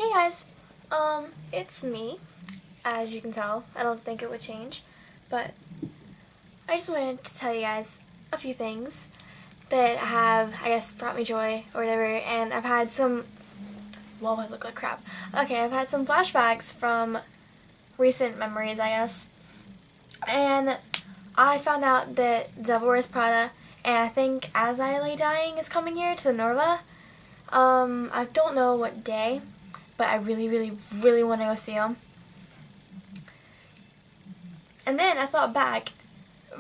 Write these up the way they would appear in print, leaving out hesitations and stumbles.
Hey guys, it's me. As you can tell, I don't think it would change, but I just wanted to tell you guys a few things that have, I guess, brought me joy or whatever, and I've had some, whoa, I look like crap. Okay, I've had some flashbacks from recent memories, I guess, and I found out that Devil Wears Prada, and I think As I Lay Dying is coming here to the Norva. I don't know what day, but I really, really, really want to go see them. And then I thought back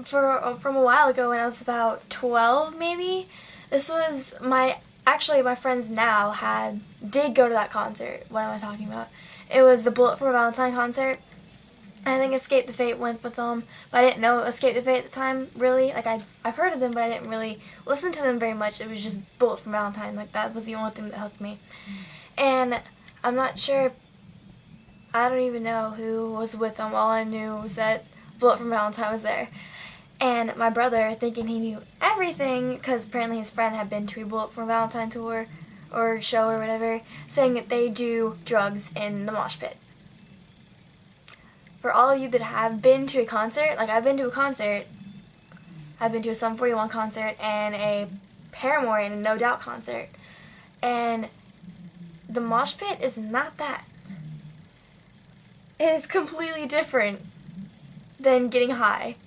from a while ago when I was about 12 maybe. This was my friends now did go to that concert. What am I talking about? It was the Bullet for Valentine concert. I think Escape the Fate went with them, but I didn't know Escape the Fate at the time, really. Like, I've heard of them, but I didn't really listen to them very much. It was just Bullet for Valentine. Like, that was the only thing that hooked me. And I'm not sure, I don't even know who was with them. All I knew was that Bullet for Valentine was there. And my brother, thinking he knew everything, because apparently his friend had been to a Bullet for Valentine tour or show or whatever, saying that they do drugs in the mosh pit. For all of you that have been to a concert, like I've been to a concert, I've been to a Sum 41 concert and a Paramore and a No Doubt concert, and the mosh pit is not that. It is completely different than getting high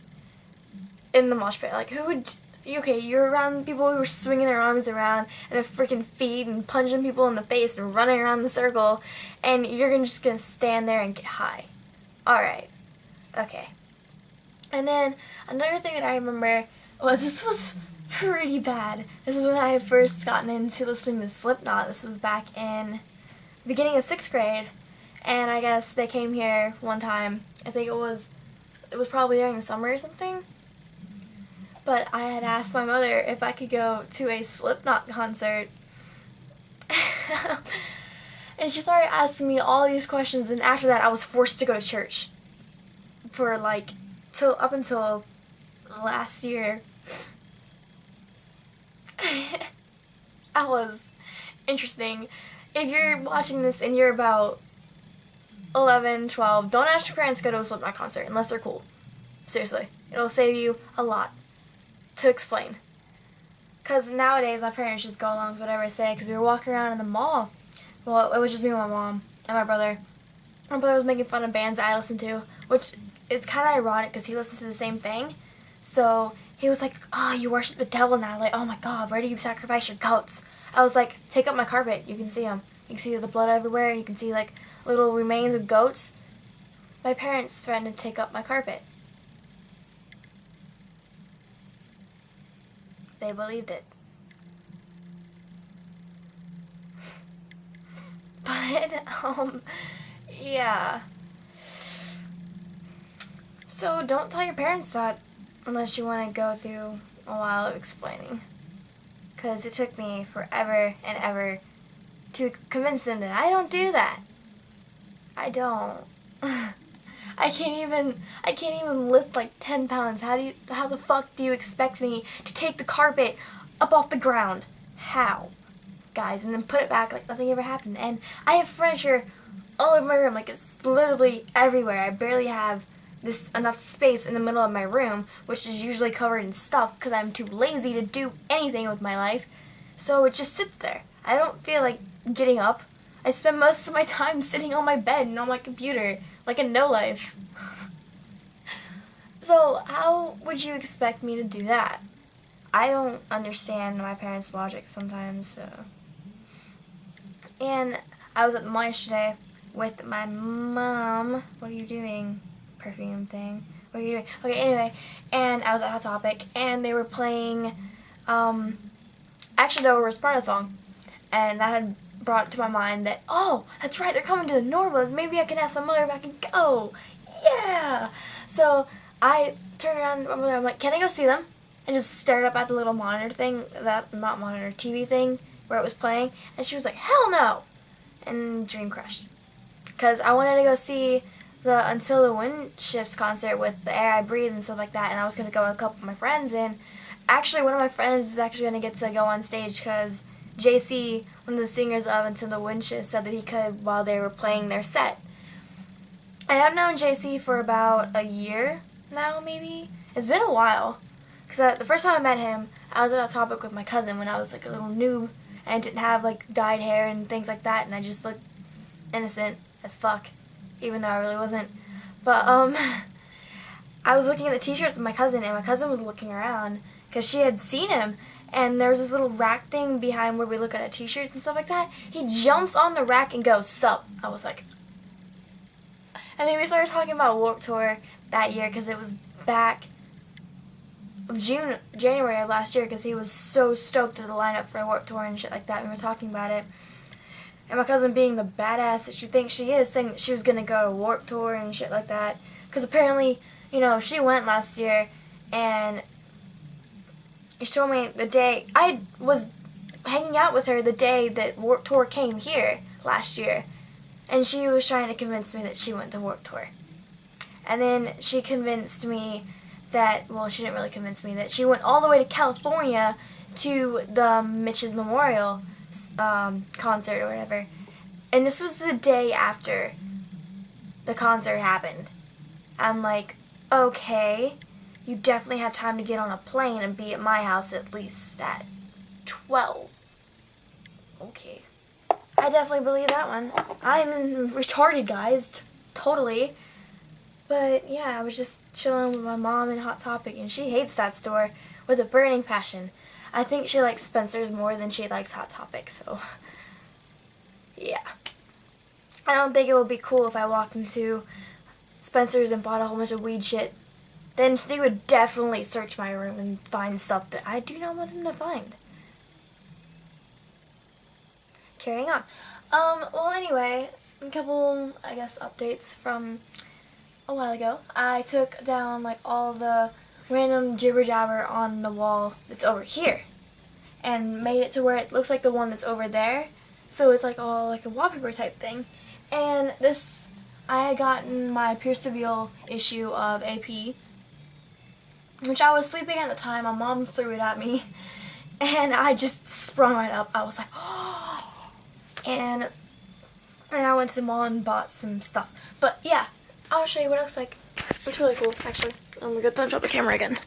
in the mosh pit. Like, you're around people who are swinging their arms around and their freaking feet and punching people in the face and running around the circle, and you're just gonna stand there and get high. Alright, okay. And then another thing that I remember was, this was pretty bad. This was when I had first gotten into listening to Slipknot. This was back in the beginning of 6th grade, and I guess they came here one time. I think it was probably during the summer or something. But I had asked my mother if I could go to a Slipknot concert. And she started asking me all these questions, and after that I was forced to go to church for up until last year. That was interesting. If you're watching this and you're about 11, 12, don't ask your parents to go to a Slipknot concert unless they're cool. Seriously. It'll save you a lot to explain. Because nowadays my parents just go along with whatever I say, because we were walking around in the mall. Well, it was just me and my mom and my brother. My brother was making fun of bands I listened to, which is kind of ironic because he listens to the same thing. So he was like, "Oh, you worship the devil now." Like, "Oh my God, where do you sacrifice your goats?" I was like, "Take up my carpet. You can see them. You can see the blood everywhere, and you can see like little remains of goats." My parents threatened to take up my carpet. They believed it. But, yeah. So don't tell your parents that unless you want to go through a while of explaining. Because it took me forever and ever to convince them that I don't do that. I don't. I can't even lift like 10 pounds. How the fuck do you expect me to take the carpet up off the ground? How? Guys, and then put it back like nothing ever happened. And I have furniture all over my room, like it's literally everywhere. I barely have enough space in the middle of my room, which is usually covered in stuff because I'm too lazy to do anything with my life. So it just sits there. I don't feel like getting up. I spend most of my time sitting on my bed and on my computer, like a no-life. So how would you expect me to do that? I don't understand my parents' logic sometimes, so. And I was at the mall yesterday with my mom. What are you doing? Perfume thing. What are you doing? Okay, anyway. And I was at Hot Topic, and they were playing, actually, Devil Wears Prada song. And that had brought it to my mind that, oh, that's right, they're coming to the Norvas. Maybe I can ask my mother if I can go. Yeah! So I turned around to my mother. I'm like, "Can I go see them?" And just stared up at the little monitor thing, not monitor, TV thing, where it was playing, and she was like, "Hell no!" And dream crushed. Because I wanted to go see the Until the Wind Shifts concert with The Air I Breathe and stuff like that, and I was going to go with a couple of my friends, and actually one of my friends is actually going to get to go on stage because JC, one of the singers of Into the Winches, said that he could while they were playing their set. And I've known JC for about a year now, maybe. It's been a while. Because the first time I met him, I was at Hot Topic with my cousin when I was like a little noob and didn't have like dyed hair and things like that, and I just looked innocent as fuck, even though I really wasn't. But I was looking at the t-shirts with my cousin, and my cousin was looking around because she had seen him, and there was this little rack thing behind where we look at our t-shirts and stuff like that. He jumps on the rack and goes, "Sup?" I was like, and then we started talking about Warped Tour that year because it was back of January of last year, because he was so stoked at the lineup for Warped Tour and shit like that. We were talking about it, and my cousin, being the badass that she thinks she is, saying that she was gonna go to Warped Tour and shit like that, because apparently, you know, she went last year, and she told me the day I was hanging out with her the day that Warped Tour came here last year, and she was trying to convince me that she went to Warped Tour, and then she convinced me that, well, she didn't really convince me, that she went all the way to California to the Mitch's Memorial concert or whatever. And this was the day after the concert happened. I'm like, okay, you definitely had time to get on a plane and be at my house at least at 12. Okay. I definitely believe that one. I'm retarded, guys. Totally. But yeah, I was just chilling with my mom in Hot Topic, and she hates that store with a burning passion. I think she likes Spencer's more than she likes Hot Topic, so yeah. I don't think it would be cool if I walked into Spencer's and bought a whole bunch of weed shit. Then they would definitely search my room and find stuff that I do not want them to find. Carrying on. Well, anyway, a couple, I guess, updates from a while ago. I took down like all the random jibber jabber on the wall that's over here and made it to where it looks like the one that's over there, so it's like all like a wallpaper type thing. And this, I had gotten my Pierce Seville issue of AP, which I was sleeping at the time. My mom threw it at me and I just sprung right up. I was like, oh, and I went to the mall and bought some stuff. But yeah, I'll show you what it looks like. It's really cool, actually. Oh my god, don't drop the camera again.